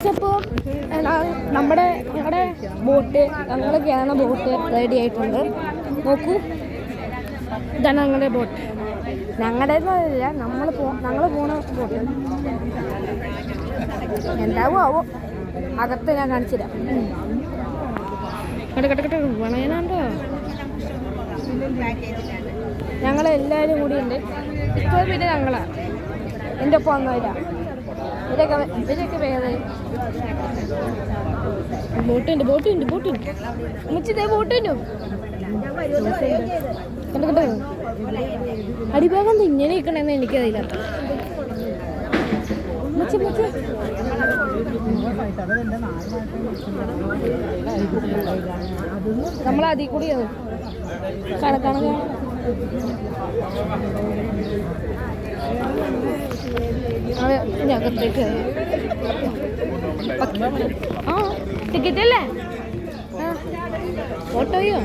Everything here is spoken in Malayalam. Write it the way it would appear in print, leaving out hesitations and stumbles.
അപ്പോൾ ഞങ്ങളുടെ ബോട്ട് ഞങ്ങളൊക്കെയാണ് ബോട്ട് റെഡി ആയിട്ടുണ്ട്. നോക്കൂ, ഇതാണ് ഞങ്ങളുടെ ബോട്ട്. ഞങ്ങളുടേതല്ല, ഞങ്ങൾ പോണ ബോട്ട്. എന്താവോ ആവോ, അകത്ത് ഞാൻ കാണിച്ചുതരാം. കെട്ടെ വളയനാണ്ടോ, ഞങ്ങളെല്ലാവരും കൂടി ഉണ്ട്. ഇപ്പോൾ പിന്നെ ഞങ്ങളാണ്, എൻ്റെ ഒപ്പം ഒന്നുമില്ല. ഇവരൊക്കെ വേറെ ബോട്ടുണ്ട് മുച്ചിതേ ബോട്ടുണ്ടോ കണ്ടോ. അടിഭാഗം ഇങ്ങനെ ഇരിക്കണമെന്ന് എനിക്കറിയില്ല. നമ്മളതിൽ കൂടി കണക്കാണ്. അകത്തേക്ക് ടിക്കറ്റ് അല്ലേ? ഓട്ടോയോ?